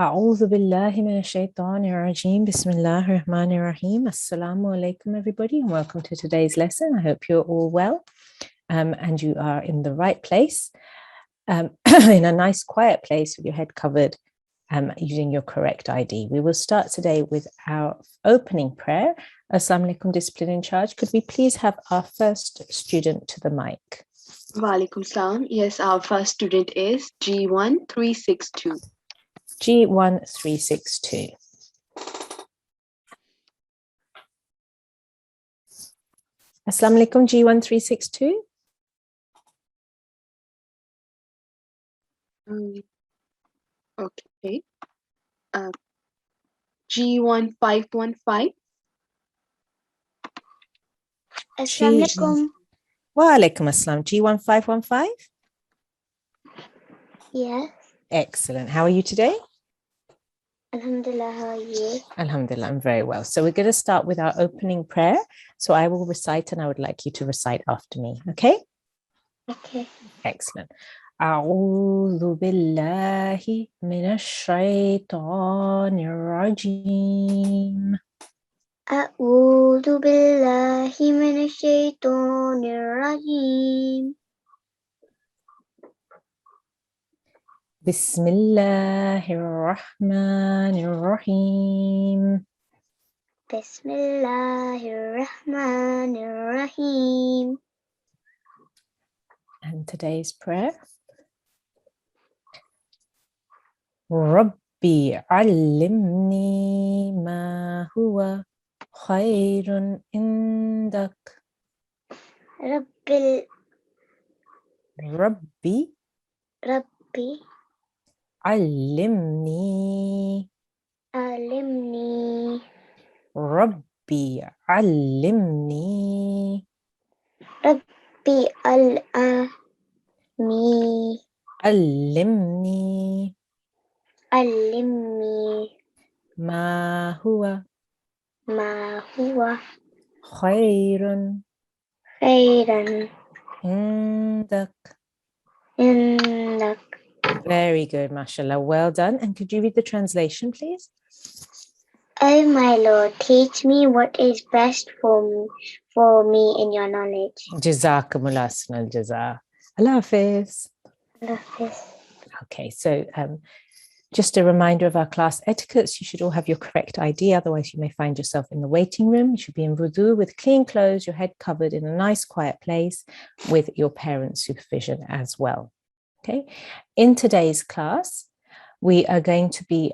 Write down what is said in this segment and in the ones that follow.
أعوذ بالله من الشيطان الرجيم. Bismillah ar-Rahman ar-Rahim. Assalamu alaikum, everybody, and welcome to today's lesson. I hope you're all well and you are in the right place, in a nice quiet place with your head covered, using your correct ID. We will start today with our opening prayer. Assalamu alaikum, discipline in charge. Could we please have our first student to the mic? Walaikum salam. Yes, our first student is G1 362. G1 362. Assalamu alaikum, G1 362. Okay. G1 515. Assalamu alaikum. Wa alaikum assalam. G1 515. Yes. Excellent. How are you today? Alhamdulillah, how are you? Alhamdulillah, I'm very well. So we're going to start with our opening prayer. So I will recite and I would like you to recite after me. Okay? Okay. Excellent. أعوذ بالله من الشيطان الرجيم. أعوذ بالله من الشيطان الرجيم. بسم الله الرحمن الرحيم. بسم الله الرحمن الرحيم. And today's prayer. ربي علمني ما هو خير عندك. ربي علمني. علمني. ربي علمني. ربي علمني. علمني. علمني. ما هو خير عندك. Very good, mashallah. Well done. And could you read the translation, please? Oh my Lord, teach me what is best for me in your knowledge. Jazakumullah ahsanal jaza. Allah Hafiz. Allah Hafiz. Okay, so just a reminder of our class etiquettes. You should all have your correct ID, otherwise you may find yourself in the waiting room. You should be in wudu with clean clothes, your head covered in a nice quiet place with your parents' supervision as well. Okay, in today's class, we are going to be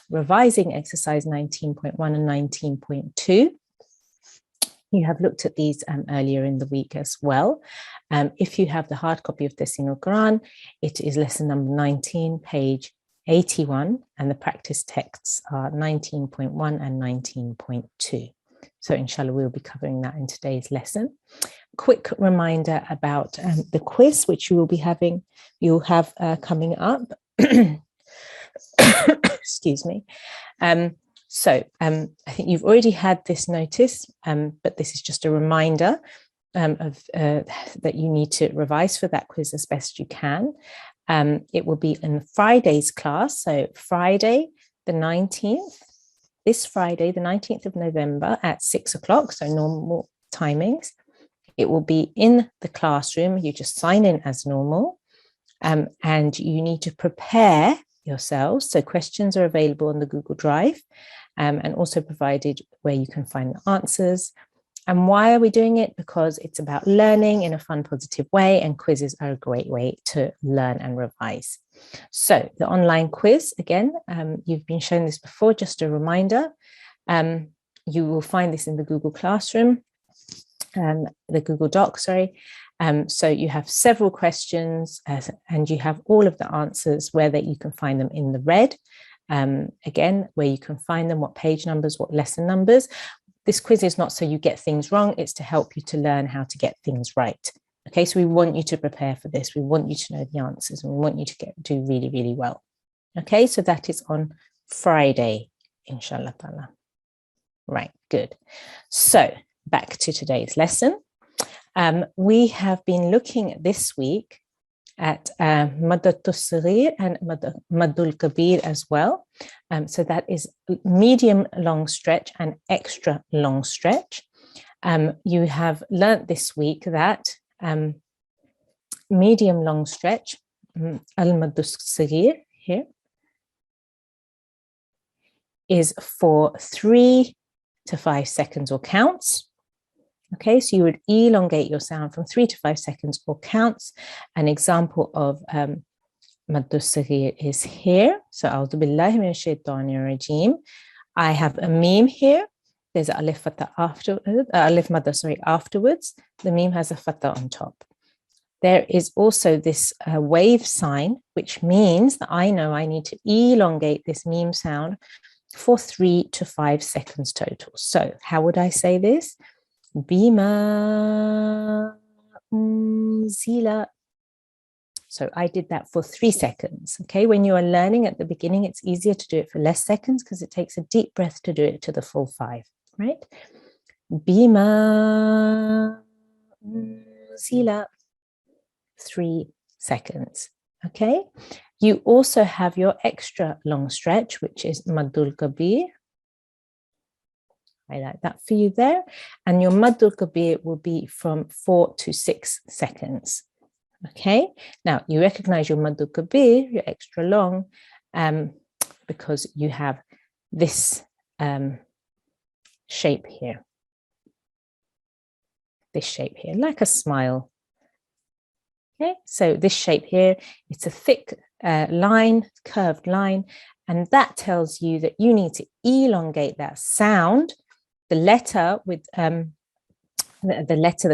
revising exercise 19.1 and 19.2. You have looked at these earlier in the week as well. If you have the hard copy of Talimul-Quran, it is lesson number 19, page 81, and the practice texts are 19.1 and 19.2. So inshallah, we'll be covering that in today's lesson. Quick reminder about the quiz, which you'll have coming up. Excuse me. So I think you've already had this notice, but this is just a reminder that you need to revise for that quiz as best you can. It will be in Friday's class, so Friday the 19th, this Friday the 19th of November at 6 o'clock, so normal timings. It will be in the classroom. You just sign in as normal, and you need to prepare yourselves. So questions are available on the Google Drive, and also provided where you can find the answers. And why are we doing it? Because it's about learning in a fun, positive way, and quizzes are a great way to learn and revise. So the online quiz, again, you've been shown this before, just a reminder. You will find this in the Google Classroom, the Google Doc, sorry. So you have several questions and you have all of the answers where that you can find them in the red. Again, where you can find them, what page numbers, what lesson numbers. This quiz is not so you get things wrong, it's to help you to learn how to get things right. Okay, so we want you to prepare for this. We want you to know the answers, and we want you to do really, really well. Okay, so that is on Friday, inshallah ta'ala. Right, good. So back to today's lesson. We have been looking this week at Maddatul Saghir and Maddul Kabir as well. So that is medium long stretch and extra long stretch. You have learnt this week that medium long stretch, Al-Maddul Saghir here, is for 3 to 5 seconds or counts. Okay, so you would elongate your sound from 3 to 5 seconds or counts. An example of Maddul Saghir is here. So, A'udhu billahi minash shaitanir rajeem. I have a meme here. There's an alif fatha alif madda, afterwards. The meme has a fatha on top. There is also this wave sign, which means that I know I need to elongate this meme sound for 3 to 5 seconds total. So how would I say this? Bima unzila. So I did that for 3 seconds. Okay, when you are learning at the beginning, it's easier to do it for less seconds because it takes a deep breath to do it to the full 5, right? Bima unzila, 3 seconds. Okay, you also have your extra long stretch, which is Maddul Kabir. I like that for you there. And your Maddul Kabir will be from 4 to 6 seconds. Okay, now you recognize your Maddul Kabir, your extra long, because you have this shape here. This shape here, like a smile. Okay, so this shape here, it's a thick line, curved line, and that tells you that you need to elongate that sound. The letter with the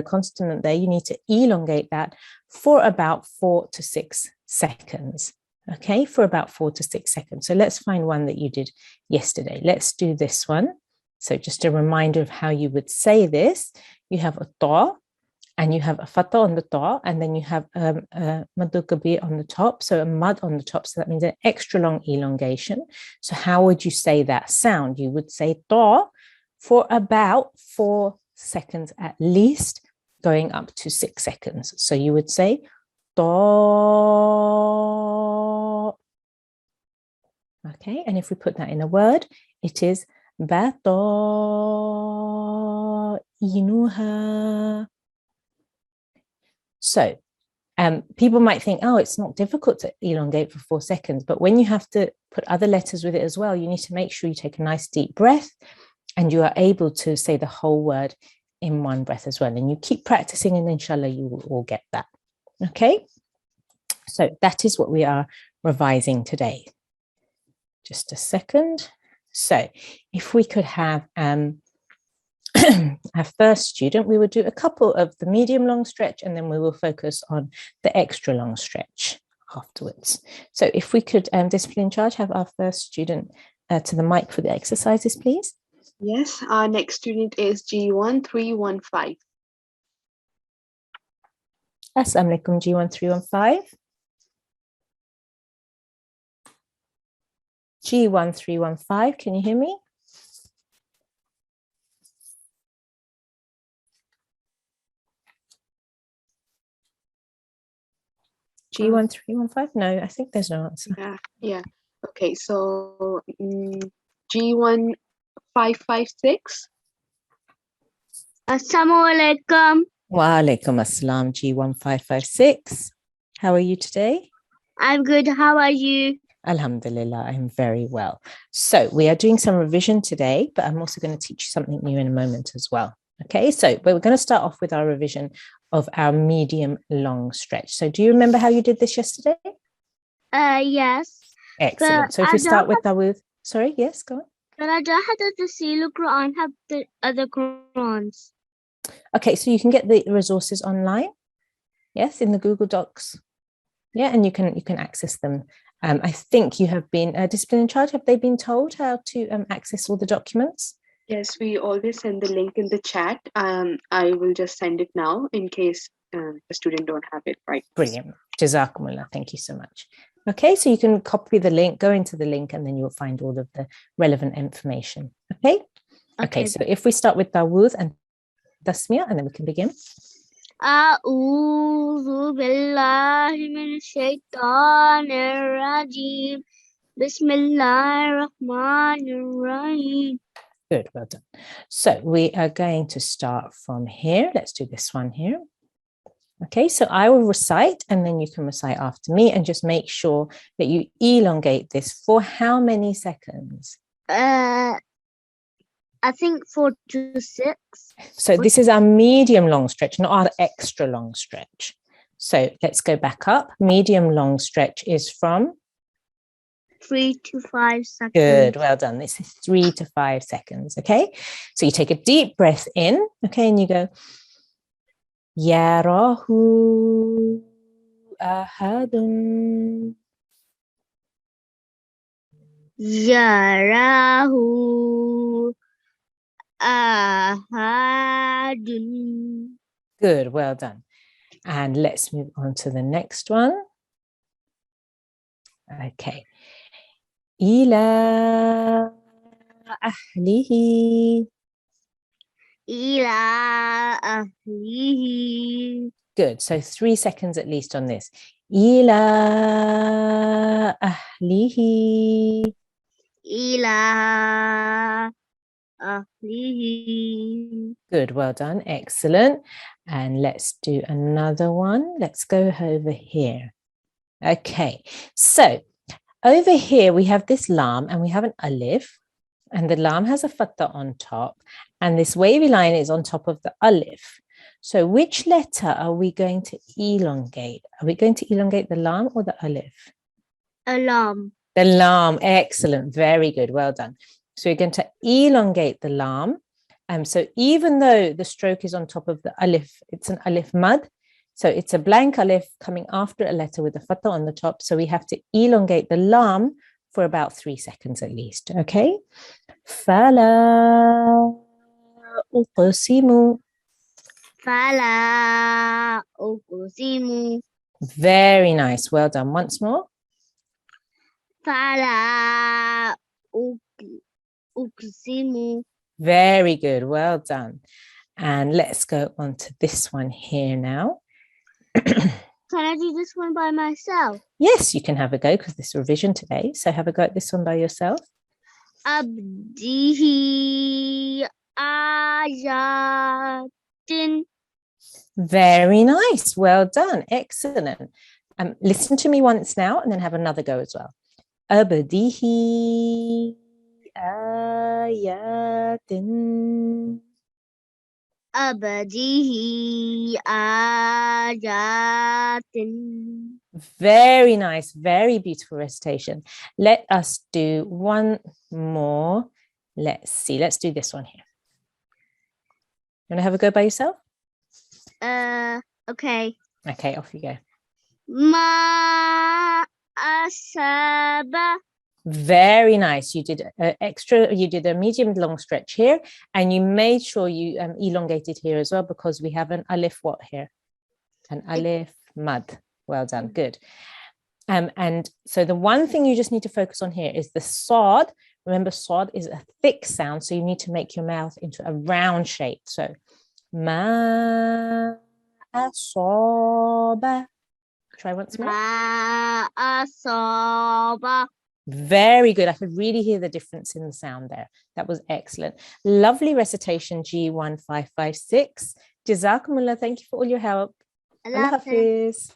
consonant there, you need to elongate that for about 4 to 6 seconds. Okay, for about 4 to 6 seconds. So let's find one that you did yesterday. Let's do this one. So just a reminder of how you would say this. You have a ta, and you have a fatha on the ta, and then you have a Maddul Kabir on the top, so a mud on the top, so that means an extra long elongation. So how would you say that sound? You would say ta for about 4 seconds at least, going up to 6 seconds. So you would say ta. Okay, and if we put that in a word, it is batainuha. So people might think, oh, it's not difficult to elongate for 4 seconds, but when you have to put other letters with it as well, you need to make sure you take a nice deep breath and you are able to say the whole word in one breath as well. And you keep practicing, and inshallah, you will all get that. Okay, so that is what we are revising today. Just a second. So if we could have our first student, we would do a couple of the medium long stretch, and then we will focus on the extra long stretch afterwards. So if we could, discipline in charge, have our first student to the mic for the exercises, please. Yes, our next student is G1 315. Assalamu alaikum, G1 315. G1 315, can you hear me? G1 315? No, I think there's no answer. Yeah. Okay, so G1 556. Assalamu alaikum. Wa alaikum assalam, G1 556. How are you today? I'm good. How are you? Alhamdulillah, I'm very well. So we are doing some revision today, but I'm also going to teach you something new in a moment as well. Okay, so but we're going to start off with our revision of our medium long stretch. So do you remember how you did this yesterday? Yes. Excellent. So if we start with Dawood, sorry, yes, go on. But I don't have the Bil-Qur'an, have the other Qur'ans. Okay, so you can get the resources online, yes, in the Google Docs. Yeah, and you can access them. I think you have been discipline in charge. Have they been told how to access all the documents? Yes, we always send the link in the chat. I will just send it now in case the student don't have it right. Brilliant. Jazakumullah. Thank you so much. Okay, so you can copy the link, go into the link, and then you'll find all of the relevant information. Okay? Okay, so if we start with Dawood and Tasmiyah, and then we can begin. أعوذ بالله من الشيطان الرجيم بسم الله الرحمن الرحيم. Good, well done. So we are going to start from here. Let's do this one here. Okay, so I will recite and then you can recite after me, and just make sure that you elongate this for how many seconds? I think 4 to 6. So this is our medium long stretch, not our extra long stretch. So let's go back up. Medium long stretch is from? 3 to 5 seconds. Good, well done. This is 3 to 5 seconds, okay? So you take a deep breath in, okay, and you go, Yarahu ahadun. Yarahu ahadun. Good, well done. And let's move on to the next one. Okay. Ila ahlihi. Ila ahlihi. Good, so 3 seconds at least on this. Ila ahlihi. Ila ahlihi. Good, well done, excellent. And let's do another one. Let's go over here. Okay, so over here we have this lam and we have an alif, and the lam has a fatha on top, and this wavy line is on top of the alif. So which letter are we going to elongate? Are we going to elongate the lam or the alif? Alam. The lam, excellent, very good, well done. So we're going to elongate the lam. So even though the stroke is on top of the alif, it's an alif mad. So it's a blank alif coming after a letter with a fatha on the top. So we have to elongate the lam for about 3 seconds at least, okay? Fala uqsimu. Fala uqsimu. Very nice, well done. Once more. Fala uqsimu. Very good, well done. And let's go on to this one here now. Can I do this one by myself? Yes, you can have a go because this is revision today. So have a go at this one by yourself. Abdihi ayatin. Very nice. Well done. Excellent. Listen to me once now and then have another go as well. Abdihi ayatin. Abdihi ayatin. Very nice. Very beautiful recitation. Let us do one more. Let's see. Let's do this one here. You want to have a go by yourself? Okay. Okay, off you go. Ma asaba. Very nice. You did you did a medium long stretch here, and you made sure you elongated here as well, because we have an alif what here? An alif mad. Well done. Good. And so the one thing you just need to focus on here is the sod. Remember, sod is a thick sound, so you need to make your mouth into a round shape. So ma asaba. Try once more. Ma asaba. Very good. I could really hear the difference in the sound there. That was excellent. Lovely recitation, G1 556. Jazakumullah. Thank you for all your help. Allah Hafiz.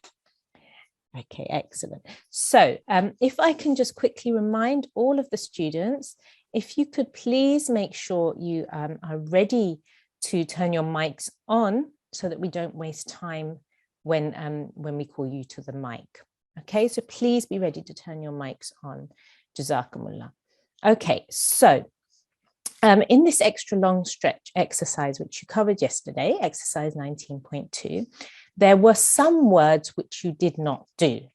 Okay, excellent. So if I can just quickly remind all of the students, if you could please make sure you are ready to turn your mics on so that we don't waste time when we call you to the mic. Okay, so please be ready to turn your mics on. Jazakumullah. Okay, so in this extra long stretch exercise, which you covered yesterday, exercise 19.2, there were some words which you did not do.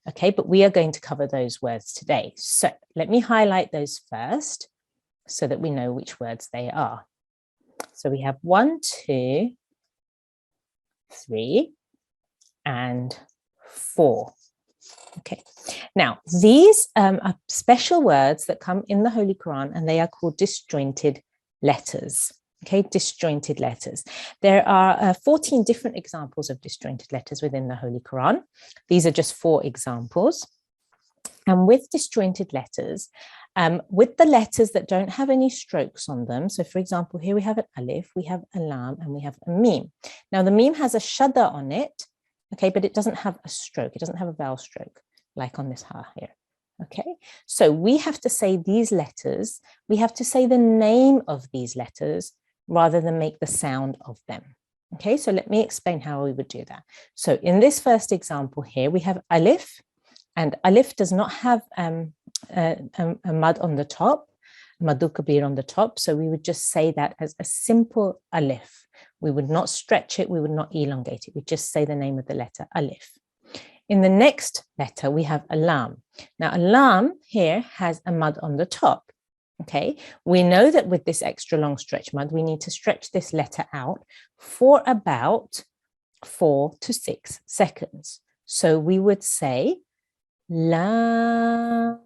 Okay, but we are going to cover those words today. So let me highlight those first so that we know which words they are. So we have 1, 2, 3, and 4. Okay, now these are special words that come in the Holy Quran, and they are called disjointed letters. Okay, disjointed letters. There are 14 different examples of disjointed letters within the Holy Quran. These are just 4 examples. And with disjointed letters, with the letters that don't have any strokes on them, so for example, here we have an alif, we have a lam, and we have a mim. Now the mim has a shadda on it, okay, but it doesn't have a stroke, it doesn't have a vowel stroke, like on this ha here. Okay, so we have to say these letters, we have to say the name of these letters rather than make the sound of them. Okay, so let me explain how we would do that. So in this first example here, we have alif, and alif does not have a mad on the top, maddu kabir on the top, so we would just say that as a simple alif. We would not stretch it, we would not elongate it, we just say the name of the letter, alif. In the next letter, we have a lam. Now, a lam here has a mud on the top. Okay, we know that with this extra long stretch mud, we need to stretch this letter out for about 4 to 6 seconds. So we would say lam.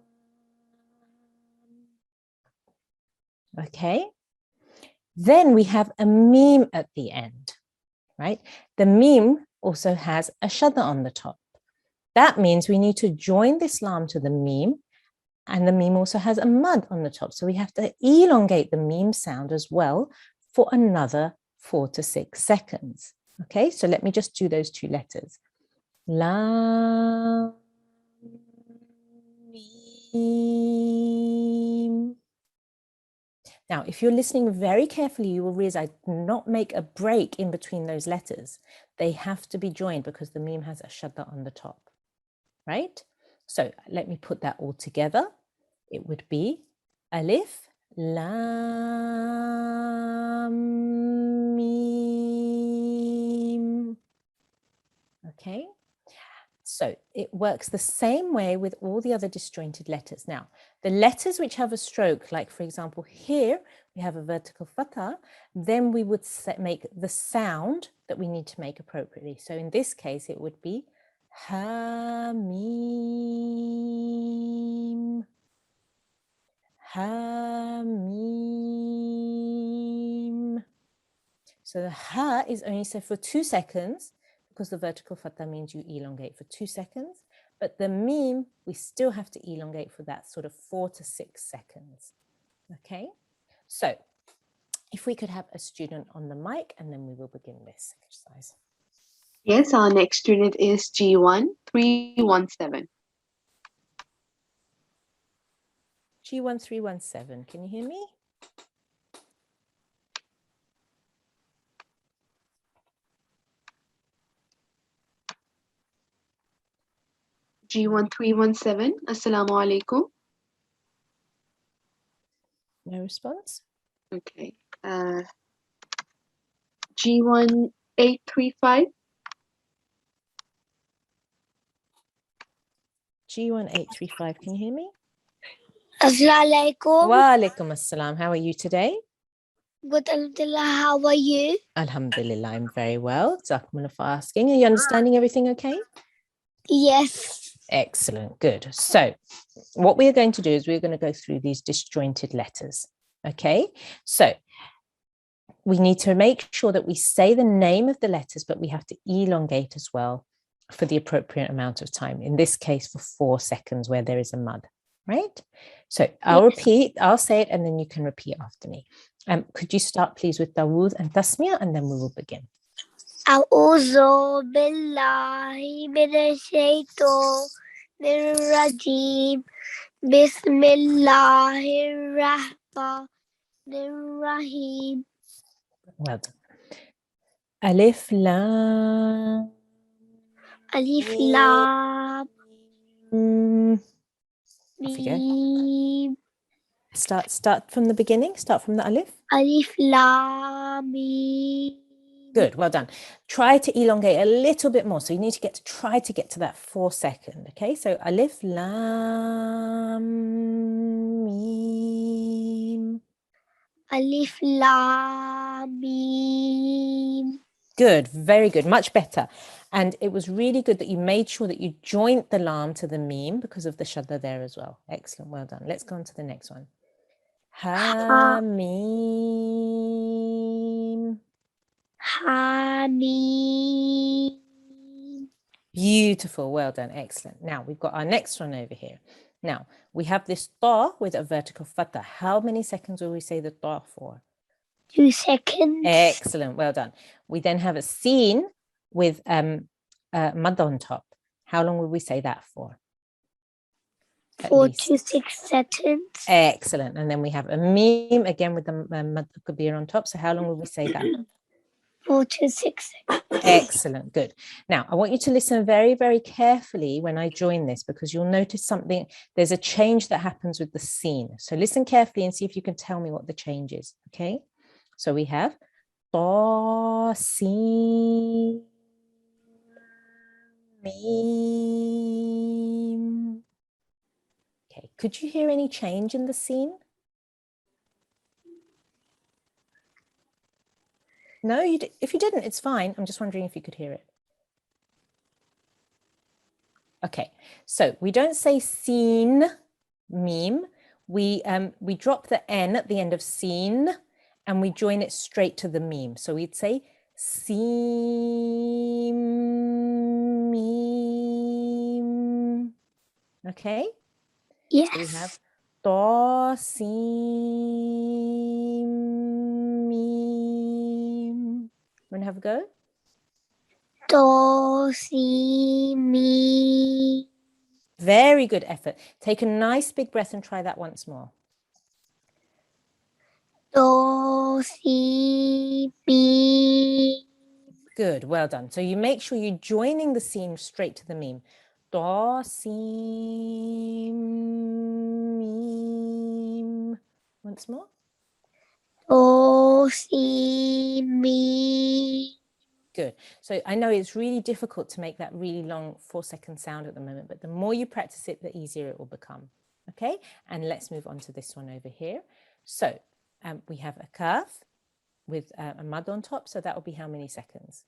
Okay, then we have a mim at the end, right? The mim also has a shadda on the top. That means we need to join this lam to the mim, and the mim also has a mud on the top. So we have to elongate the mim sound as well for another 4 to 6 seconds. Okay, so let me just do those 2 letters. Lam, mim. Now, if you're listening very carefully, you will realize I did not make a break in between those letters. They have to be joined because the mim has a shadda on the top, right? So let me put that all together. It would be alif, lam, mim. Okay, so it works the same way with all the other disjointed letters. Now, the letters which have a stroke, like for example, here we have a vertical fatha, then we would make the sound that we need to make appropriately. So in this case, it would be ha, mim, ha, mim. So the ha is only said for 2 seconds because the vertical fatha means you elongate for 2 seconds, but the mim, we still have to elongate for that sort of 4 to 6 seconds. Okay, so if we could have a student on the mic and then we will begin this exercise. Yes, our next student is G1 317. G1 317, can you hear me? G1 317, Assalamu alaikum. No response? Okay. G1 835. G1 835, can you hear me? Assalamu alaikum. Wa alaikum assalam. How are you today? Good, alhamdulillah. How are you? Alhamdulillah, I'm very well. Jazakumullah for asking. Are you understanding everything okay? Yes. Excellent, good. So what we are going to do is we're going to go through these disjointed letters. Okay, so we need to make sure that we say the name of the letters, but we have to elongate as well for the appropriate amount of time. In this case, for 4 seconds where there is a mud, right? So I'll repeat, I'll say it, and then you can repeat after me. Could you start, please, with Dawood and Tasmiyah, and then we will begin. A'udhu billahi minash shaitanir rajim. Bismillahir rahmanir rahim. Well done. Alif, lam. Alif lam Off you go. mim. Start from the beginning. Start from the alif. Alif lam mim. Good, well done. Try to elongate a little bit more. So you need to try to get to that 4 second. Okay, so alif lam mim. Alif lam mim. Good, very good, much better. And it was really good that you made sure that you joined the lam to the mim because of the shadda there as well. Excellent, well done. Let's go on to the next one. Ha mim. Hameen. Beautiful, well done, excellent. Now we've got our next one over here. Now we have this ta with a vertical fatha. How many seconds will we say the ta for? 2 seconds. Excellent, well done. We then have a sin with mud on top. How long will we say that for? 4 to 6 seconds. Excellent. And then we have a meme again with the mud kabir on top. So how long will we say that? 4 to 6 seconds. Excellent, good. Now, I want you to listen very, very carefully when I join this, because you'll notice something. There's a change that happens with the scene. So listen carefully and see if you can tell me what the change is, okay? So we have ta, sin, meme. Okay, could you hear any change in the scene? No, if you didn't, it's fine. I'm just wondering if you could hear it. Okay, so we don't say seen, meme. We drop the N at the end of seen and we join it straight to the meme. So we'd say seen, meme. Okay? Yes. So we have ta, sin, meme. Want to have a go? Do, si, mi. Very good effort. Take a nice big breath and try that once more. Do, si, mi. Good, well done. So you make sure you're joining the scene straight to the meme. Do, si, meme. Once more. Do, si, mi. Good. So I know it's really difficult to make that really long 4-second sound at the moment, but the more you practice it, the easier it will become. Okay, and let's move on to this one over here. So we have a kaf with a mud on top. So that will be how many seconds?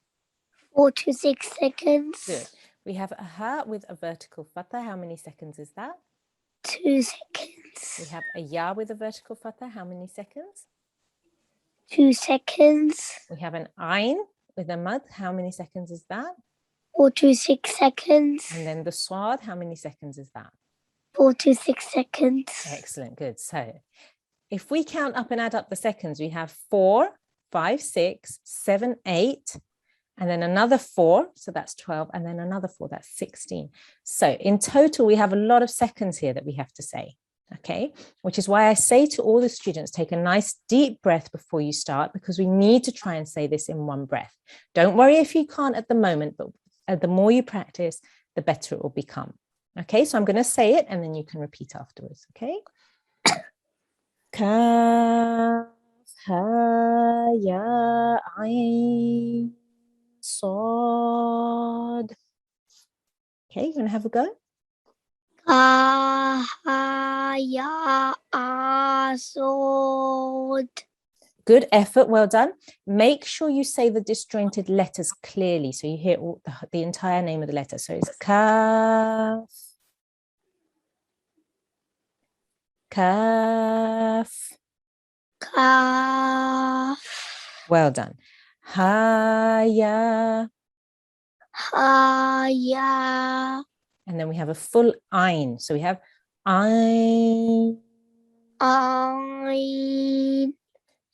4 to 6 seconds. Good. We have a ha with a vertical fatha. How many seconds is that? 2 seconds. We have a ya with a vertical fatha. How many seconds? 2 seconds. We have an ayn with a mud. How many seconds is that? 4 to 6 seconds. And then the swad, how many seconds is that? 4 to 6 seconds. Excellent, good. So if we count up and add up the seconds, we have 4, 5, 6, 7, 8, and then another 4, so that's 12, and then another 4, that's 16. So in total, we have a lot of seconds here that we have to say, okay? Which is why I say to all the students, take a nice deep breath before you start, because we need to try and say this in one breath. Don't worry if you can't at the moment, but the more you practice, the better it will become. Okay, so I'm going to say it and then you can repeat afterwards, okay? Kaf, ha, ya, ayn, sod. Okay, you want to have a go? Ka, ha, ya, sod. Good effort, well done. Make sure you say the disjointed letters clearly so you hear all the entire name of the letter. So it's kaf, kaf. Kaf. Well done. Ha, ya. Ha, ya. And then we have a full ayn. So we have ayn, Ayn.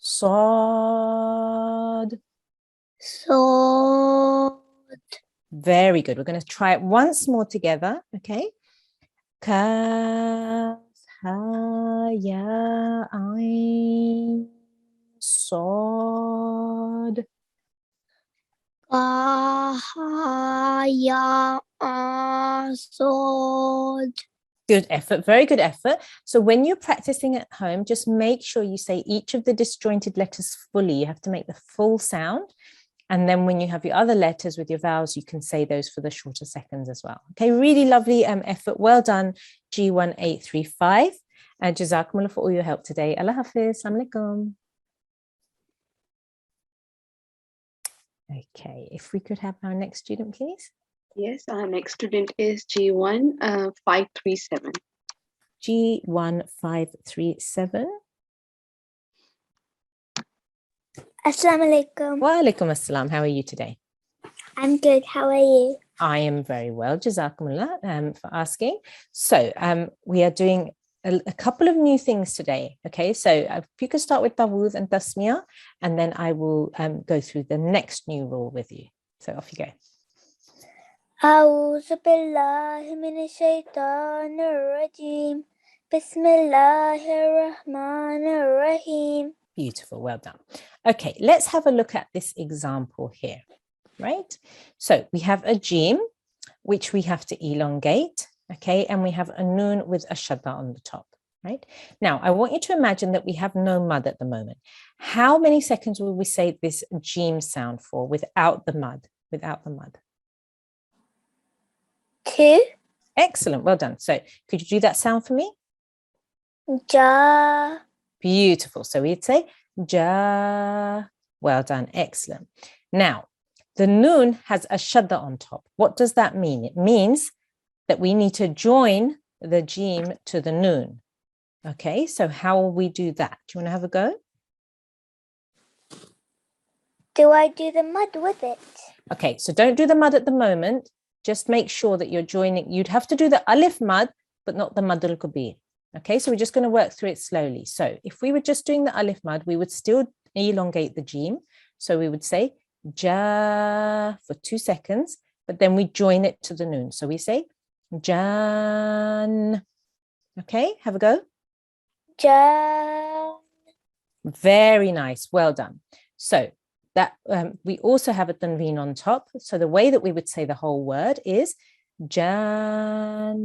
sod. Sod. Very good. We're going to try it once more together. Okay. Kaf, ha, ya, ayn, sod. Ka, ha, ya, sod. Good effort, very good effort. So when you're practicing at home, just make sure you say each of the disjointed letters fully. You have to make the full sound. And then when you have your other letters with your vowels, you can say those for the shorter seconds as well. Okay, really lovely effort. Well done, G1 835. And Jazakumullah for all your help today. Allah Hafiz. Assalamu alaikum. Okay, if we could have our next student, please. Yes, our next student is G1 537. G1 537. Assalamu alaikum. Wa alaikum assalam. How are you today? I'm good. How are you? I am very well. Jazakumullah for asking. So we are doing a couple of new things today. Okay, so if you could start with Tawud and Tasmiyah, and then I will go through the next new rule with you. So off you go. أعوذ بالله من الشيطان الرجيم. بسم الله الرحمن الرحيم. Beautiful, well done. Okay, let's have a look at this example here, right? So we have a jim, which we have to elongate, okay? And we have a noon with a shadda on the top, right? Now, I want you to imagine that we have no mud at the moment. How many seconds will we say this jim sound for without the mud? Without the mud? 2. Excellent, well done. So could you do that sound for me? Ja. Beautiful. So we'd say ja. Well done. Excellent. Now, the noon has a shadda on top. What does that mean? It means that we need to join the jim to the noon. Okay, so how will we do that? Do you want to have a go? Do I do the mud with it? Okay, so don't do the mud at the moment. Just make sure that you're joining. You'd have to do the alif mud, but not the mad al-kabir. Okay, so we're just going to work through it slowly. So if we were just doing the alif mud, we would still elongate the jim. So we would say ja for 2 seconds, but then we join it to the noon. So we say jan. Okay, have a go. Ja. Very nice. Well done. So that we also have a tanween on top. So the way that we would say the whole word is janun.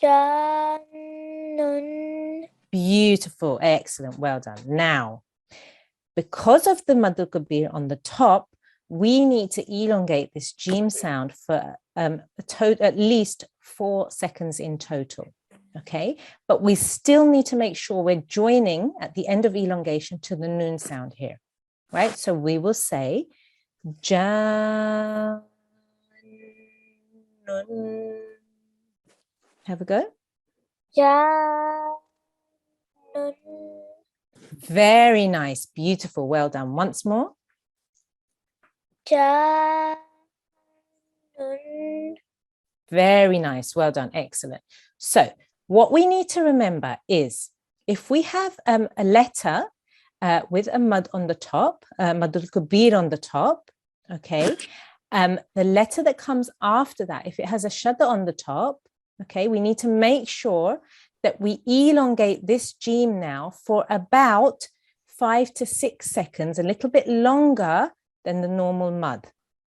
Janun. Beautiful. Excellent. Well done. Now, because of the mad al-kabir on the top, we need to elongate this jim sound for at least 4 seconds in total. Okay, but we still need to make sure we're joining at the end of elongation to the noon sound here, right? So we will say janun. Have a go. Janun. Very nice. Beautiful. Well done. Once more. Janun. Very nice. Well done. Excellent. So what we need to remember is if we have a letter with a mad on the top, mad al-kabir on the top, okay, the letter that comes after that, if it has a shadda on the top, okay, we need to make sure that we elongate this jim now for about 5 to 6 seconds, a little bit longer than the normal mud,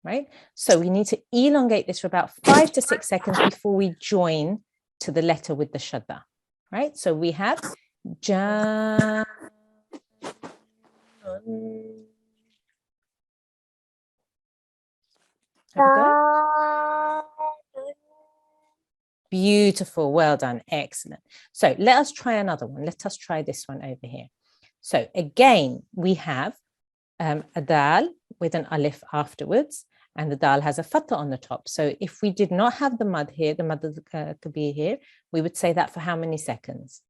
right? So we need to elongate this for about 5 to 6 seconds before we join to the letter with the shadda, right? So we have ja. Beautiful. Well done. Excellent. So let us try another one. Let us try this one over here. So again, we have a dal with an alif afterwards, and the dal has a fatha on the top. So if we did not have the mud here, the mad al-kabir here, we would say that for how many seconds?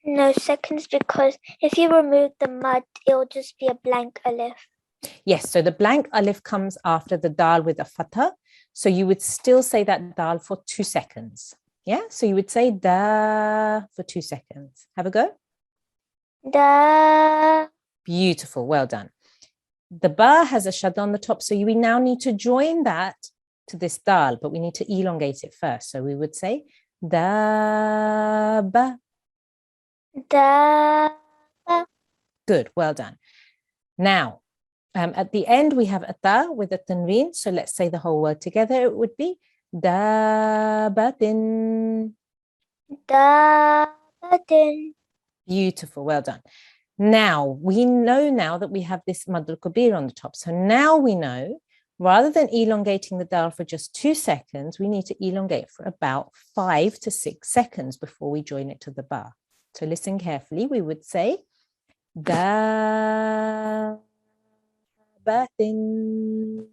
No seconds, because if you remove the mud, it'll just be a blank alif. Yes, so the blank alif comes after the dal with a fatha. So you would still say that dal for 2 seconds. Yeah, so you would say da for 2 seconds. Have a go. Da. Beautiful, well done. The ba has a shadda on the top, so we now need to join that to this dal, but we need to elongate it first. So we would say da ba. Da. Good, well done. Now, at the end, we have a ta with a tanween. So let's say the whole word together. It would be dabatin. Dabatin. Beautiful, well done. Now, we know now that we have this mad al-kabir on the top. So now we know, rather than elongating the dal for just 2 seconds, we need to elongate for about 5 to 6 seconds before we join it to the ba. So listen carefully. We would say da. Batin.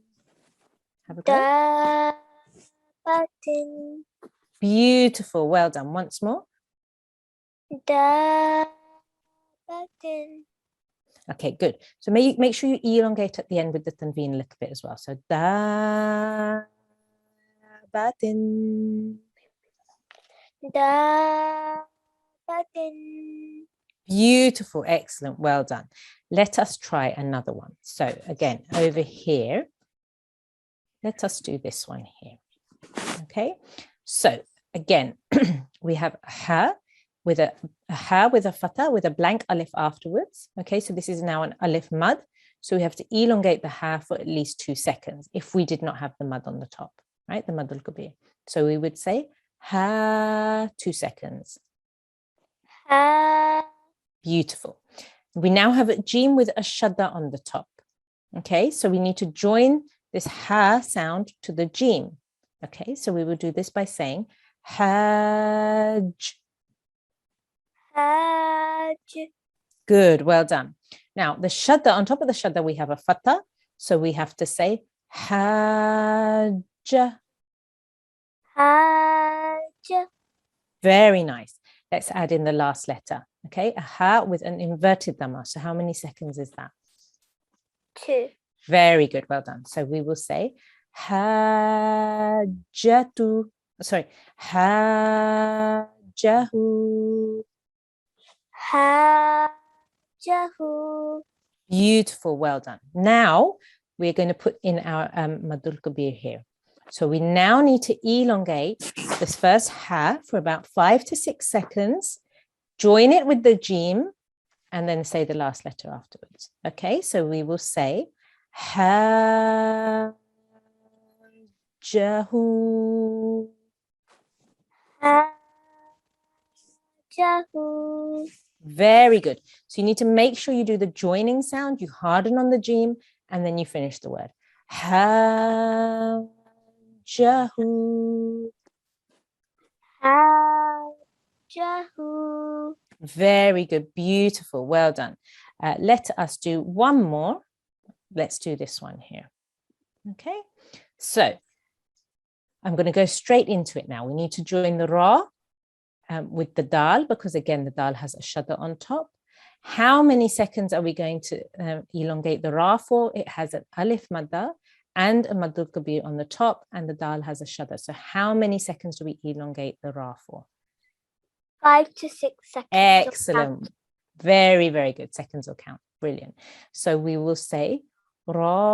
Have a go. Dabatin. Beautiful. Well done. Once more. Dabatin. Dabatin. Okay, good. So make sure you elongate at the end with the tanveen a little bit as well. So dabatin. Dabatin. Beautiful, excellent, well done. Let us try another one. So again, over here, let us do this one here. Okay, so again, we have ha with a fatha with a blank alif afterwards. Okay, so this is now an alif mad. So we have to elongate the ha for at least 2 seconds if we did not have the mad on the top, right? The mad al-kabir. So we would say ha 2 seconds. Ha. Beautiful. We now have a jim with a shadda on the top. Okay, so we need to join this ha sound to the jim. Okay, so we will do this by saying hajj. Hajj. Good, well done. Now the shadda, on top of the shadda, we have a fatha. So we have to say hajj. Hajj. Very nice. Let's add in the last letter. Okay, a ha with an inverted dhamma. So how many seconds is that? 2. Very good, well done. So we will say hajjatu, sorry, hajjahu. Hajjahu. Beautiful, well done. Now we're going to put in our madul kabir here. So we now need to elongate this first ha for about 5 to 6 seconds, join it with the jim, and then say the last letter afterwards. Okay, so we will say hajjahu. Hajjahu. Very good. So you need to make sure you do the joining sound, you harden on the jim, and then you finish the word. Hajjahu. Hajjahu. Very good. Beautiful. Well done. Let us do one more. Let's do this one here. Okay. So I'm going to go straight into it now. We need to join the ra with the dal, because again, the dal has a shadda on top. How many seconds are we going to elongate the ra for? It has an alif madda and a madul kabir on the top, and the dal has a shadda. So how many seconds do we elongate the ra for? 5 to 6 seconds. Excellent. Very, very good. Seconds will count. Brilliant. So we will say Radda.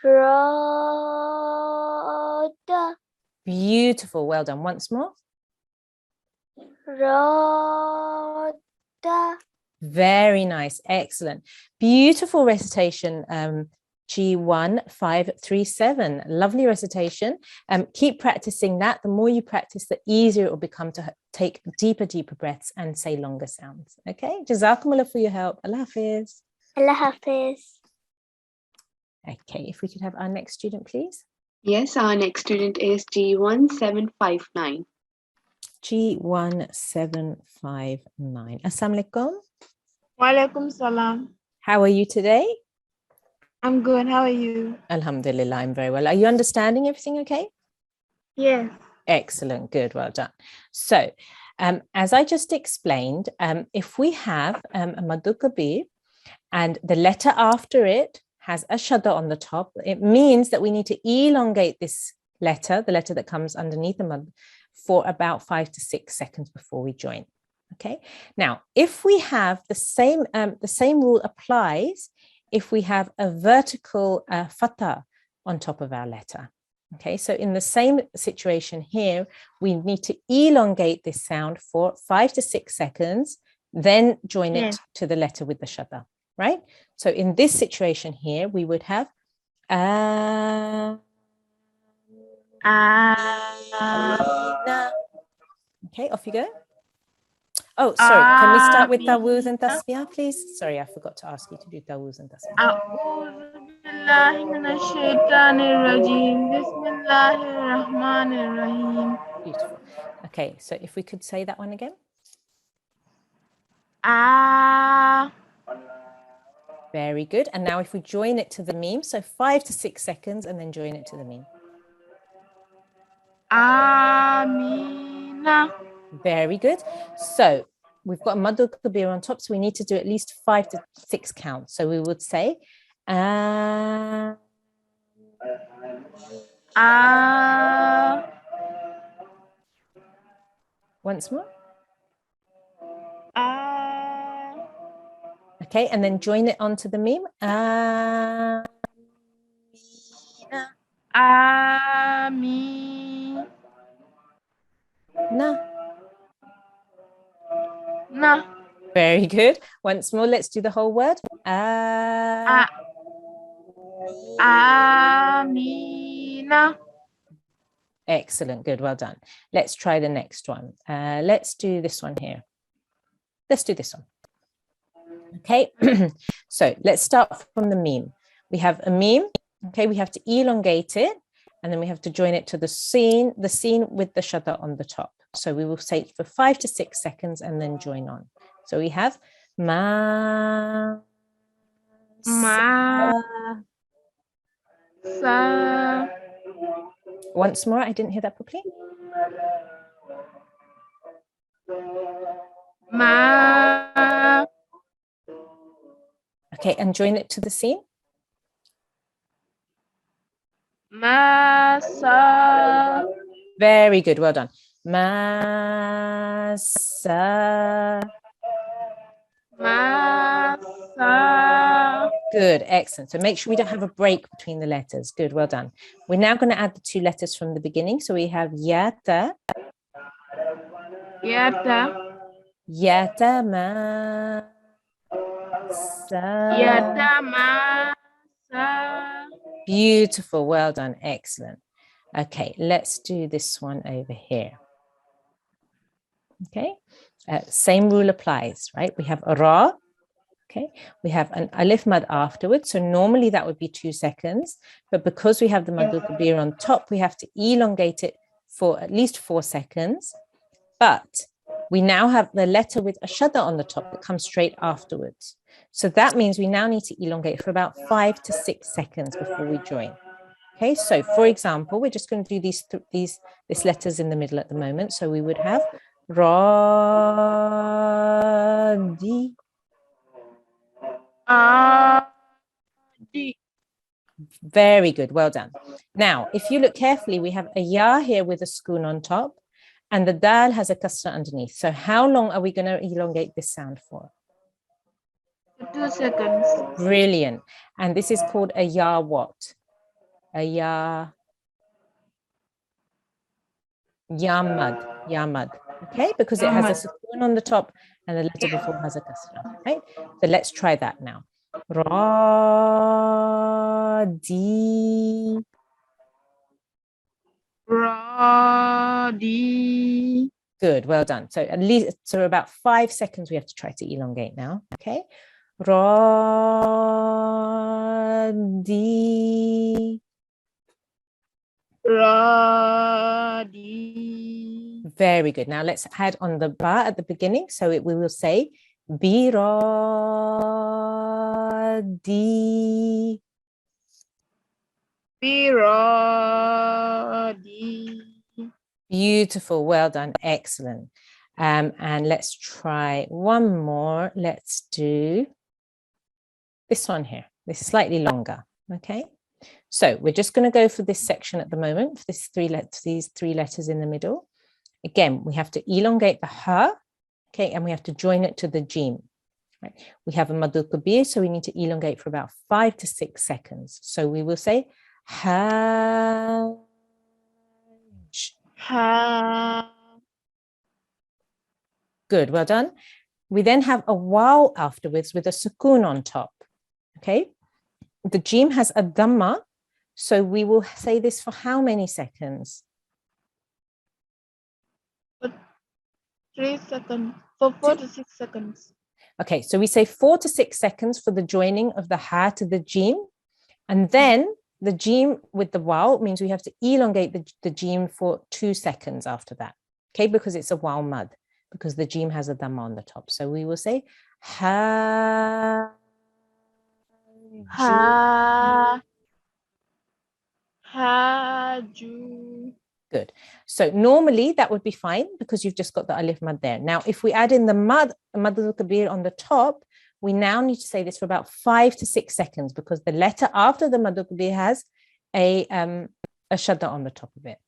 Radda. Beautiful. Well done. Once more. Radda. Very nice. Excellent. Beautiful recitation. G1 537. Lovely recitation. Keep practicing that. The more you practice, the easier it will become to take deeper breaths and say longer sounds. Okay. Jazakumullah for your help. Allah Hafiz. Allah Hafiz. Okay. If we could have our next student, please. Yes, our next student is G1759. G1759. Assalamu alaikum. Walaikum salam. How are you today? I'm good. How are you? Alhamdulillah, I'm very well. Are you understanding everything okay? Yes. Excellent. Good. Well done. So, as I just explained, if we have a maddu kabir and the letter after it has a shadda on the top, it means that we need to elongate this letter, the letter that comes underneath the mad, for about 5 to 6 seconds before we join. Okay. Now, if we have the same rule applies if we have a vertical fatha on top of our letter. Okay, so in the same situation here, we need to elongate this sound for 5 to 6 seconds, then join it to the letter with the shadda, right? So in this situation here, we would have okay, off you go. Oh, sorry. Can we start with tawuz and tasbih, please? Sorry, I forgot to ask you to do tawuz and tasbih. A'udhu billahi minash shaitanir rajim. Bismillahir rahmanir rahim. Beautiful. Okay, so if we could say that one again. Very good. And now if we join it to the meme, so 5 to 6 seconds and then join it to the meme. Amina. Very good. So we've got a Madul Kabir on top, so we need to do at least 5 to 6 counts. So we would say, once more. Okay, and then join it onto the meme. Ami. Na. Na. Very good. Once more, let's do the whole word. Amina. Excellent. Good. Well done. Let's try the next one. Let's do this one here. Let's do this one. Okay. So let's start from the meme. We have a meme. Okay. We have to elongate it, and then we have to join it to the scene with the shadda on the top. So we will say it for 5 to 6 seconds and then join on. So we have ma. Sa. Once more, I didn't hear that properly. Ma. Okay, and join it to the scene. Masa. Very good, well done. Masa. Masa. Good, excellent. So make sure we don't have a break between the letters. Good, well done. We're now going to add the 2 letters from the beginning. So we have yata. Yata. Yata ma. Yata masa. Beautiful, well done, excellent. Okay, let's do this one over here. Okay, same rule applies, right? We have a ra. Okay, we have an alif mad afterwards. So normally that would be 2 seconds, but because we have the Madul Kabir on top, we have to elongate it for at least 4 seconds. But we now have the letter with a shadda on the top that comes straight afterwards. So that means we now need to elongate for about 5 to 6 seconds before we join. Okay, so for example, we're just going to do these letters in the middle at the moment. So we would have ra, di. Di. Very good, well done. Now, if you look carefully, we have a ya here with a sukoon on top, and the dal has a kasra underneath. So how long are we going to elongate this sound for? 2 seconds. Brilliant. And this is called a ya what? A ya mad. Okay, because it has a sukoon on the top and the letter before has a kasra, right? So let's try that now. Ra, di. Ra, di. Good, well done. So at least, so about 5 seconds we have to try to elongate now, okay? Ra, di. Ra, di. Very good. Now let's add on the ba at the beginning. So we will say bi ra, di. Bi, ra, di. Beautiful, well done, excellent. And let's try one more. Let's do this one here. This is slightly longer, okay? So we're just going to go for this section at the moment, for these 3 letters in the middle. Again, we have to elongate the ha, okay, and we have to join it to the jim. Right? We have a Madul Kabir, so we need to elongate for about 5 to 6 seconds. So we will say ha. Ha. Good, well done. We then have a waw afterwards with a sukoon on top, okay? The jim has a dhamma, so we will say this for how many seconds? 3 seconds. For 4 to 6 seconds. Okay, so we say 4 to 6 seconds for the joining of the ha to the jim, and then the jim with the waw means we have to elongate the jim for 2 seconds after that, okay, because it's a waw mad, because the jim has a dhamma on the top. So we will say ha. Ha. Ha, ju. Good. So normally that would be fine because you've just got the alif mad there. Now, if we add in the mad al-kabir on the top, we now need to say this for about 5 to 6 seconds because the letter after the mad al-kabir has a shadda on the top of it.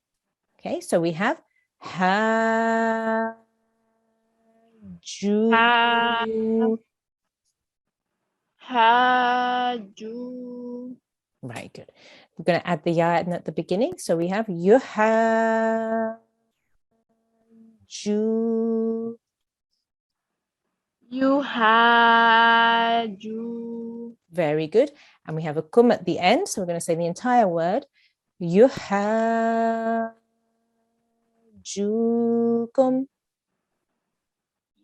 Okay, so we have ha, ju, Haju. right, good. We're going to add the ya at the beginning. So we have yuha, ju. Yuhaju. Very good. And we have a kum at the end. So we're going to say the entire word. Yuhajukum.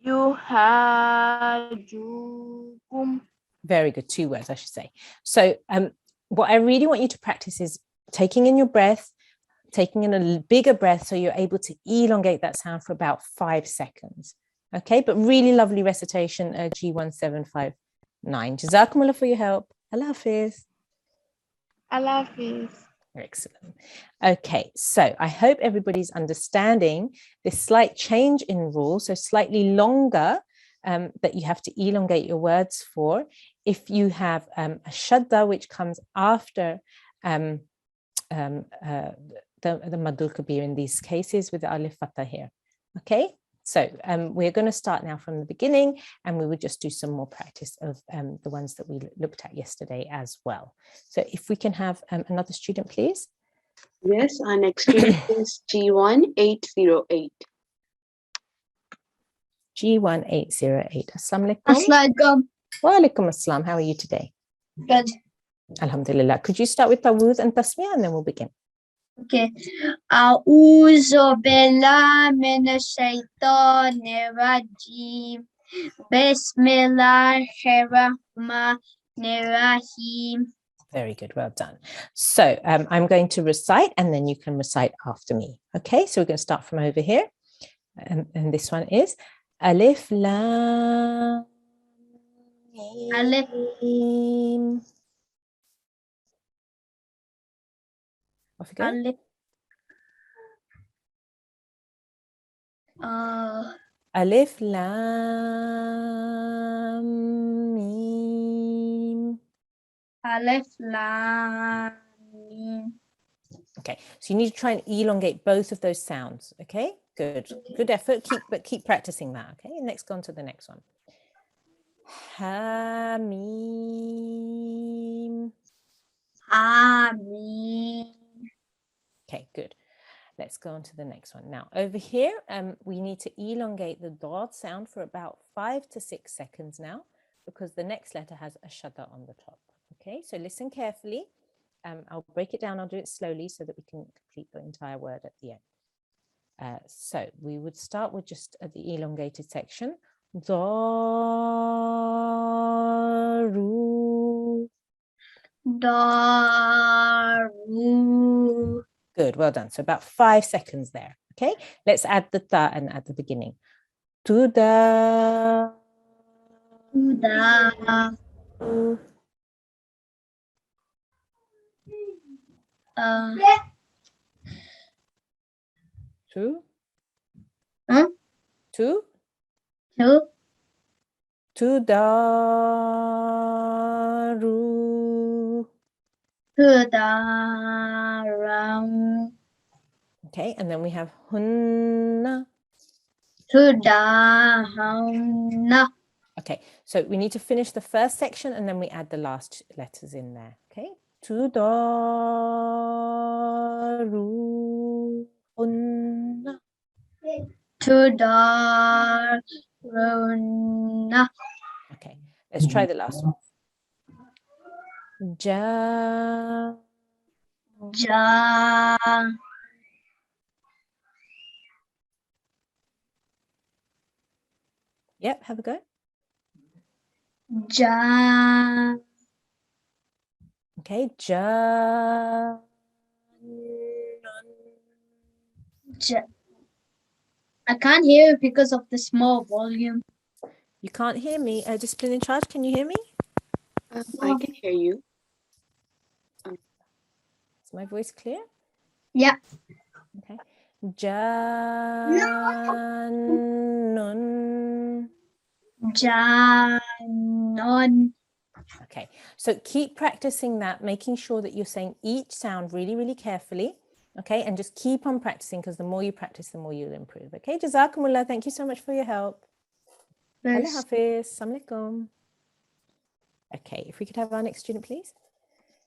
Yuhajukum. Very good. 2 words, I should say. So what I really want you to practice is taking in your breath, taking in a bigger breath so you're able to elongate that sound for about 5 seconds. Okay, but really lovely recitation, G1759. Jazakumullah for your help. Allah Hafiz. Allah Hafiz. Excellent. Okay, so I hope everybody's understanding this slight change in rule, so slightly longer that you have to elongate your words for. If you have a shadda which comes after the madul kabir in these cases with the alif fatha here. Okay, so we're going to start now from the beginning and we will just do some more practice of the ones that we looked at yesterday as well. So if we can have another student, please. Yes, our next student is G1 808. G1808. Assalamu alaikum. Assalamualaikum. Wa alaikum assalam. How are you today? Good. Alhamdulillah. Could you start with Tawuz and Tasmiyah and then we'll begin? Okay. A'udhu billahi minash shaitanir rajim. Bismillahirrahmanirrahim. Very good. Well done. So I'm going to recite and then you can recite after me. Okay, so we're going to start from over here. And this one is Alif Lam Alif. Mim. Off you go. Alif. Alif Lam Mim. Alif Lam Mim. Okay, so you need to try and elongate both of those sounds. Okay, good effort. Keep practicing that. Okay, next go on to the next one. Ha Mim. Amin. Okay, good. Let's go on to the next one. Now over here, we need to elongate the dad sound for about 5 to 6 seconds now, because the next letter has a shadda on the top. Okay, so listen carefully. I'll break it down. I'll do it slowly so that we can complete the entire word at the end. So we would start with just the elongated section. Daru. Daru. Good, well done. So about 5 seconds there. Okay, let's add the ta and at the beginning. Tuda. Tuda. Two. Huh? Two. Two. Tudaru. Tudaram. Okay, and then we have hunna. Tudahamna. Okay, so we need to finish the first section and then we add the last letters in there. Okay, tudaru hunna. Tudaruna. Okay, let's try the last one. Ja. Ja. Yep, have a go. Ja. Okay, ja. Ja. I can't hear it because of the small volume. You can't hear me. Discipline in charge, can you hear me? I can hear you. Is my voice clear? Yeah. Okay. Jannun. Janon. Okay, so keep practicing that, making sure that you're saying each sound really, really carefully. Okay, and just keep on practicing, because the more you practice, the more you'll improve. Okay, Jazakumullah, thank you so much for your help. Allah Yes. Hafiz, Assalamu alaikum. Okay, if we could have our next student, please.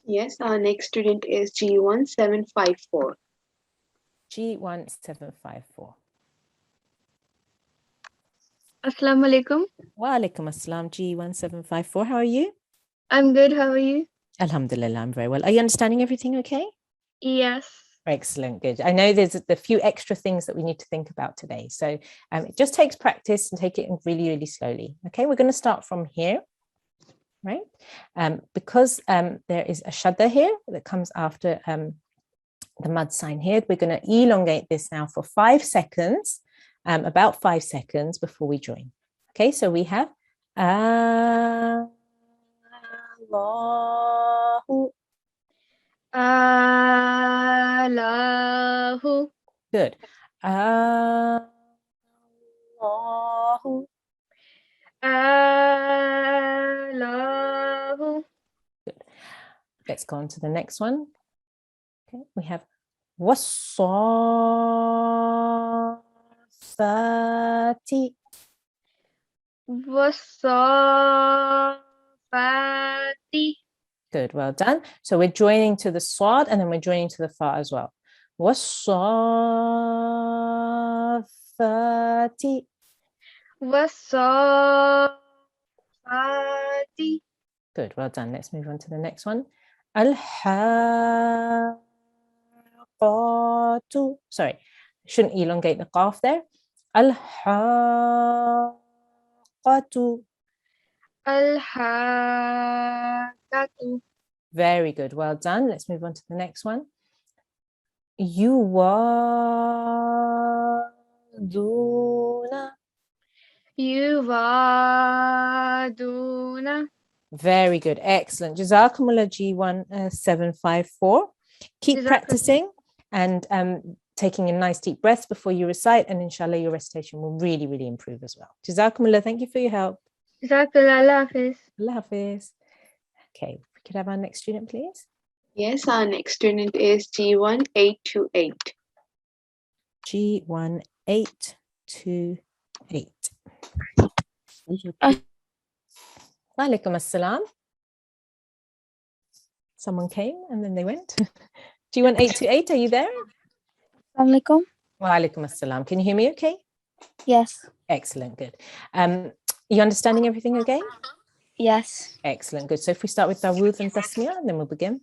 Yes, our next student is G1 754. G1754. Assalamu alaikum. Wa alaikum assalam, G1754. How are you? I'm good. How are you? Alhamdulillah, I'm very well. Are you understanding everything okay? Yes. Excellent, good. I know there's a few extra things that we need to think about today. So it just takes practice, and take it really, really slowly. Okay, we're going to start from here, right? Because there is a shadda here that comes after the mud sign here, we're going to elongate this now for 5 seconds, about 5 seconds before we join. Okay, so we have Allahu. Allahu. Good. Allahu. Allahu. Good. Let's go on to the next one. Okay, we have Wassafati. Wasafati. Good, well done. So we're joining to the swad, and then we're joining to the fa as well. Wassafati. Wasafati. Good, well done. Let's move on to the next one. Al-Haqqatu. Sorry, shouldn't elongate the qaf there. Al-Haqqatu. Al-Haqqatu. Very good, well done. Let's move on to the next one. Yuwaduna. Yuwaduna. Very good, excellent. Jazakumullah G1754. Keep Jazakallah. practicing and taking a nice deep breath before you recite, and inshallah your recitation will really, really improve as well. Jazakumullah, thank you for your help. Jazakallah. Allah Hafiz. Allah Hafiz. Okay, we could have our next student, please. Yes, our next student is G1 828. G1828. Walaikum assalam. Someone came and then they went. G1828, are you there? Assalamu alaikum. Walaikum assalam. Can you hear me okay? Yes. Excellent, good. Are you understanding everything okay? Yes. Excellent, good. So if we start with Dawood and Tasmiyah, then we'll begin.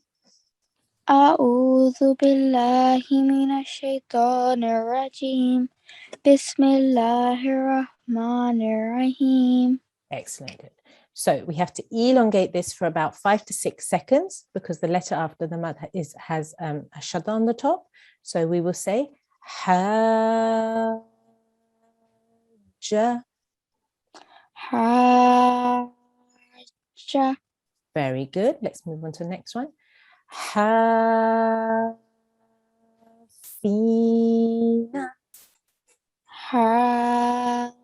أعوذ بالله من الشيطان الرجيم بسم الله الرحمن الرحيم. Excellent, good. So we have to elongate this for about 5 to 6 seconds, because the letter after the mad has a shadda on the top. So we will say Hajja. Hajja. Very good. Let's move on to the next one. Hafina. Hafina.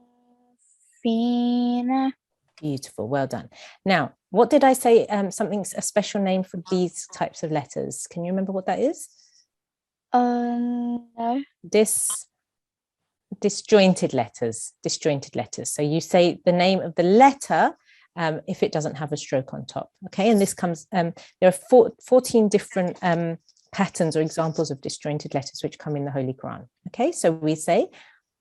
Beautiful, well done. Now, what did I say? A special name for these types of letters. Can you remember what that is? No. Disjointed letters. Disjointed letters. So you say the name of the letter if it doesn't have a stroke on top. Okay, and this comes. There are 14 different patterns or examples of disjointed letters which come in the Holy Quran. Okay, so we say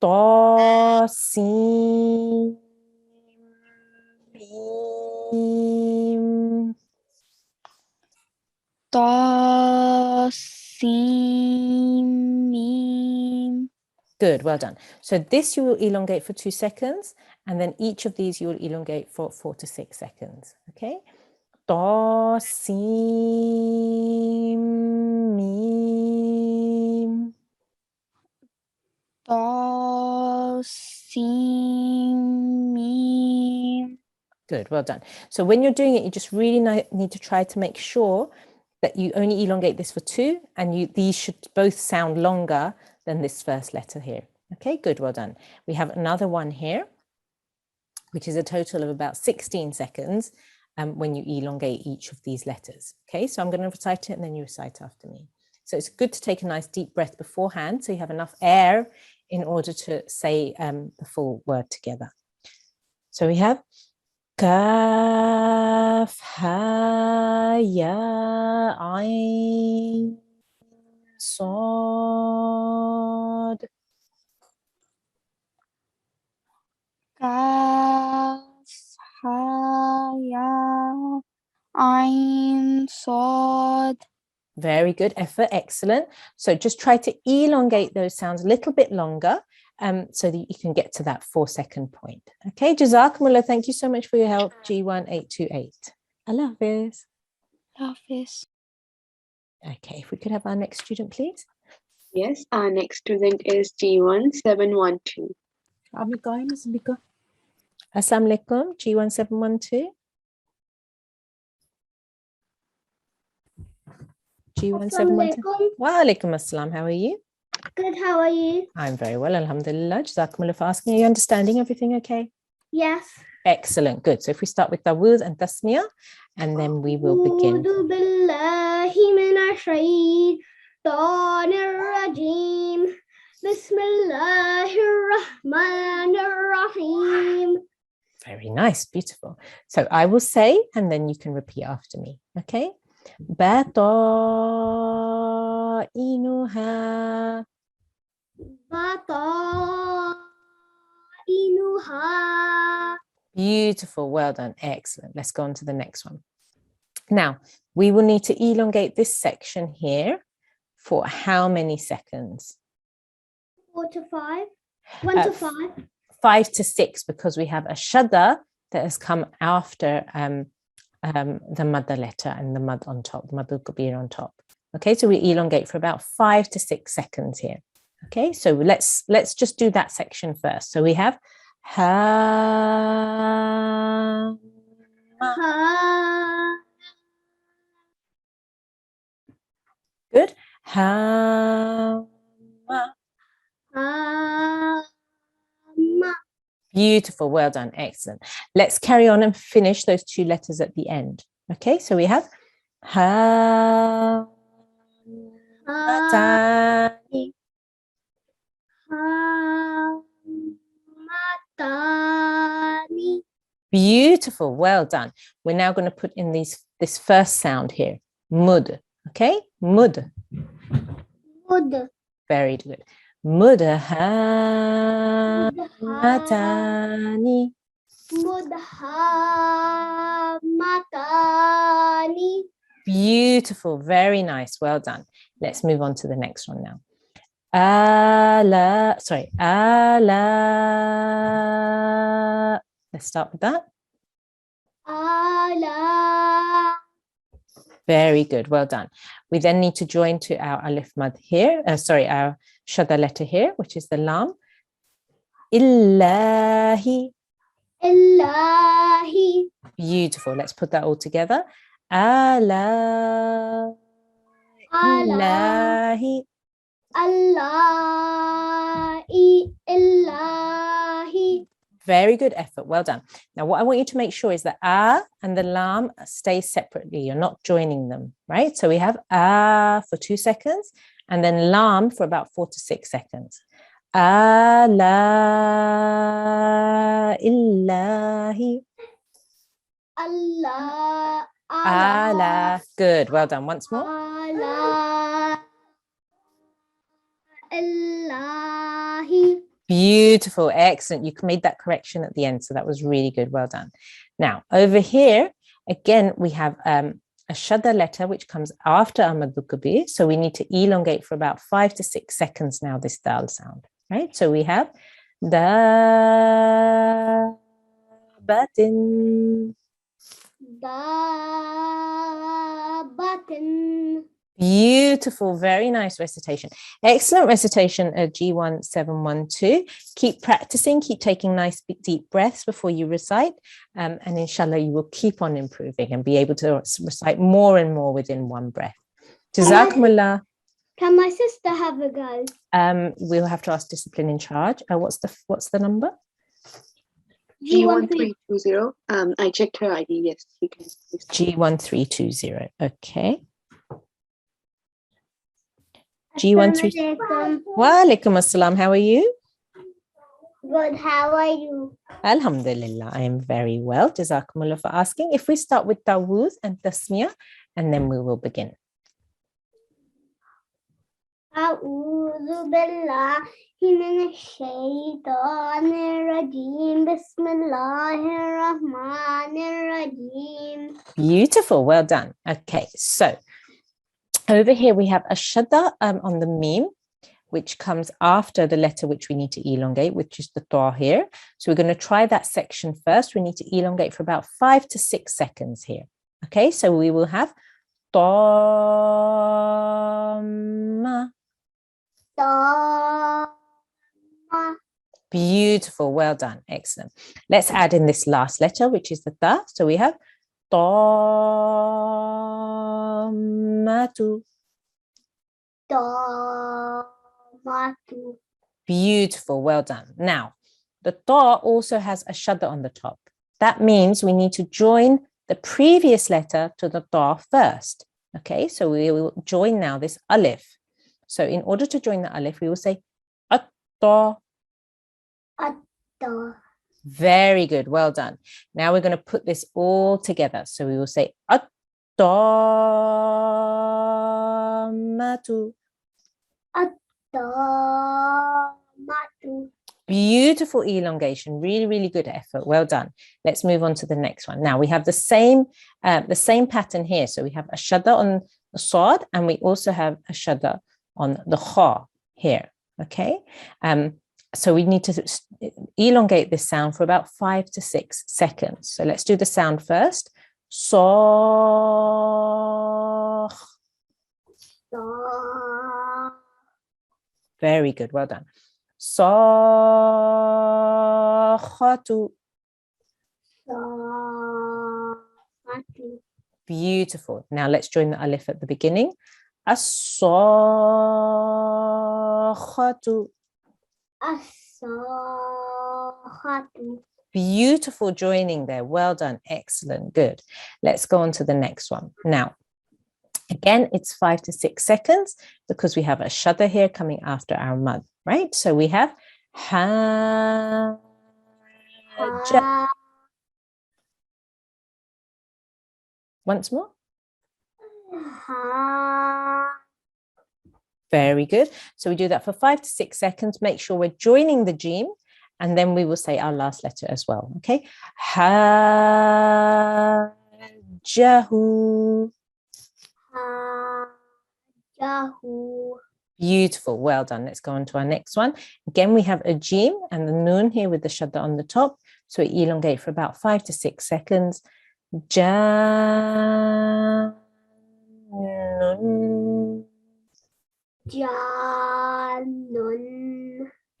Ta, Sin, Mim. Ta, Sin, Mim. Good, well done. So this you will elongate for 2 seconds, and then each of these you will elongate for 4 to 6 seconds. Okay. Ta, Sin, Mim. Ta, Sin, Mim. Good, well done. So when you're doing it, you just really need to try to make sure that you only elongate this for 2, and these should both sound longer than this first letter here. Okay, good, well done. We have another one here, which is a total of about 16 seconds when you elongate each of these letters. Okay, so I'm going to recite it and then you recite after me. So it's good to take a nice deep breath beforehand so you have enough air in order to say the full word together. So we have Kaf, Ha, Ya, Ain, Sad. Kaf, Ha, Ya, Ain, Sad. Very good effort, excellent. So just try to elongate those sounds a little bit longer so that you can get to that 4-second point. Okay, Jazakumullah, thank you so much for your help, G1 828. Allah Hafiz. Hafiz. Okay, if we could have our next student, please. Yes, our next student is G1 712. Assalamu alaikum, G1 712. G1 712. Wa alaikum assalam, how are you? Good, how are you? I'm very well, alhamdulillah. Jazakumullah for asking. Are you understanding everything okay? Yes. Excellent, good. So if we start with Tawud and Tasmiyah, and then we will begin. أعوذ بالله من الشيطان الرجيم. بسم الله الرحمن الرحيم. Very nice, beautiful. So I will say, and then you can repeat after me, okay? Batainuha. Batainuha. Beautiful, well done, excellent. Let's go on to the next one. Now, we will need to elongate this section here for how many seconds? 4 to 5. 1 to 5. 5 to 6, because we have a shadda that has come after the mother letter and the mud on top, the madul kabir on top. Okay, so we elongate for about 5 to 6 seconds here. Okay, so let's just do that section first. So we have ha. Ha. Good. Ha. Ha. Beautiful, well done, excellent. Let's carry on and finish those 2 letters at the end. Okay, so we have ha. Matani. Matani. Beautiful, well done. We're now going to put in this first sound here, mud. Okay, mud. Mud. Very good. Mudhamatani. Mudhamatani. Beautiful, very nice, well done. Let's move on to the next one now. Ala. Let's start with that. Ala. Very good, well done. We then need to join to our alif mad here, our shadda letter here, which is the lam. Illahi. Illahi. Beautiful, let's put that all together. Ala. Illahi. Allahi. Illahi. Very good effort, well done. Now what I want you to make sure is that and the lam stay separately. You're not joining them, right? So we have for 2 seconds and then lam for about 4 to 6 seconds. Ala illahi. Allah. Ala. Good, well done. Once more. Allah. Illahi. Beautiful, excellent. You made that correction at the end, so that was really good. Well done. Now, over here, again, we have a shadda letter which comes after madul kabir. So we need to elongate for about 5 to 6 seconds now, this dal sound, right? So we have da batin. Da batin. Beautiful, very nice recitation. Excellent recitation at G1 712. Keep practicing, keep taking nice deep breaths before you recite, and inshallah you will keep on improving and be able to recite more and more within one breath. Jazakumullah. Can my sister have a go? We'll have to ask discipline in charge. What's the number? G1320. I checked her ID. Yes, she can. G1320. Okay. G13. Wa alaikum assalam. How are you? Good. How are you? Alhamdulillah, I am very well. Jazakumullah for asking. If we start with Tawuz and Tasmiyah, and then we will begin. أعوذ بالله من الشيطان الرجيم بسم الله الرحمن الرحيم. Beautiful, well done. Okay, so over here we have a shadda on the meme, which comes after the letter which we need to elongate, which is the ta here. So we're going to try that section first. We need to elongate for about 5 to 6 seconds here. Okay, so we will have ta ma. Beautiful, well done, excellent. Let's add in this last letter, which is the ta. So we have ta ma tu. Beautiful, well done. Now, the ta also has a shadda on the top. That means we need to join the previous letter to the ta first. Okay, so we will join now this alif. So in order to join the alif, we will say at-ta. Very good, well done. Now we're going to put this all together. So we will say at-ta-ma-tu. Beautiful elongation, really, really good effort. Well done. Let's move on to the next one. Now we have the same pattern here. So we have a shadda on the sad, and we also have a shadda on the kha here. Okay. So we need to elongate this sound for about 5 to 6 seconds. So let's do the sound first. So. Very good. Well done. Sakhatu. Beautiful. Now let's join the alif at the beginning. As-sakhatu. Beautiful joining there. Well done. Excellent. Good. Let's go on to the next one. Now, again, it's 5 to 6 seconds because we have a shadda here coming after our mud, right? So we have ha. Once more. Very good. So we do that for 5 to 6 seconds. Make sure we're joining the jeem, and then we will say our last letter as well. Okay. Ha jahu. Beautiful. Well done. Let's go on to our next one. Again, we have a jeem and the noon here with the shadda on the top. So we elongate for about 5 to 6 seconds. Janun. Janun.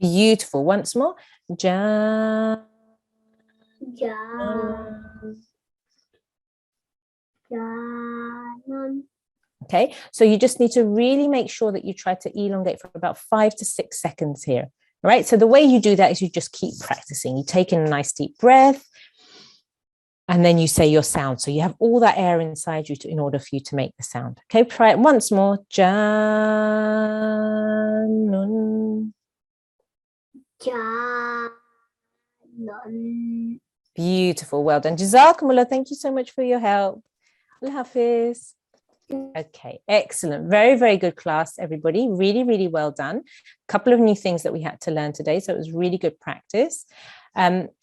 Beautiful. Once more. Janun. Okay, so you just need to really make sure that you try to elongate for about 5 to 6 seconds here. All right, so the way you do that is you just keep practicing. You take in a nice deep breath, and then you say your sound. So you have all that air inside you in order for you to make the sound. Okay, try it once more. Janun. Janun. Beautiful, well done. Jazakumullah, thank you so much for your help. Allah Hafiz. Okay, excellent. Very, very good class, everybody. Really, really well done. A couple of new things that we had to learn today, so it was really good practice.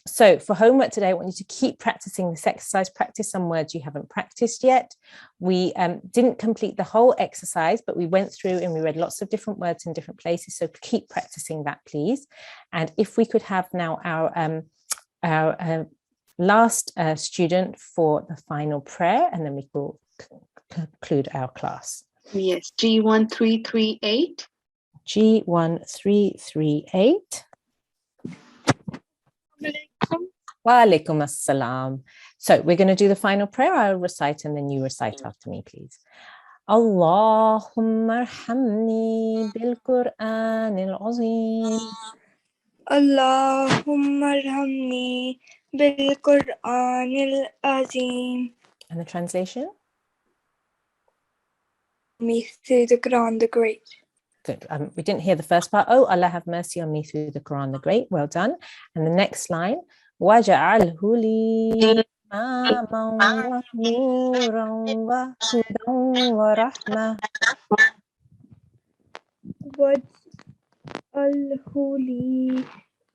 So for homework today, I want you to keep practicing this exercise, practice some words you haven't practiced yet. We didn't complete the whole exercise, but we went through and we read lots of different words in different places, so keep practicing that, please. And if we could have now our last student for the final prayer, and then we will conclude our class. Yes, G1338. G1338. Wa alaikum assalam. So we're going to do the final prayer. I'll recite and then you recite after me, please. Allahumma arhamni bil-Qur'an al-azim. Allahumma arhamni bil-Qur'an al-azim. And the translation? Me through the Quran the Great. Good. We didn't hear the first part. Oh, Allah have mercy on me through the Quran the Great. Well done. And the next line, وَجَعَلْهُ لِي إِمَامًا وَنُورًا وَهُدًى وَرَحْمَةً. وَاجْعَلْهُ لِي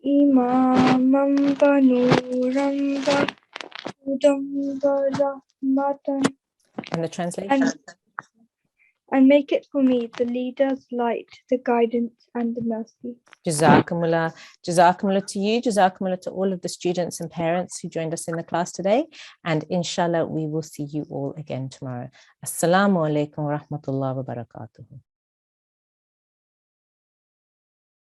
إِمَامًا وَنُورًا وَهُدًى وَرَحْمَةً. And the translation? And make it for me the leader's light, the guidance and the mercy. Jazakumullah. Jazakumullah to you. Jazakumullah to all of the students and parents who joined us in the class today. And inshallah, we will see you all again tomorrow. Assalamu alaikum wa rahmatullahi wa barakatuh.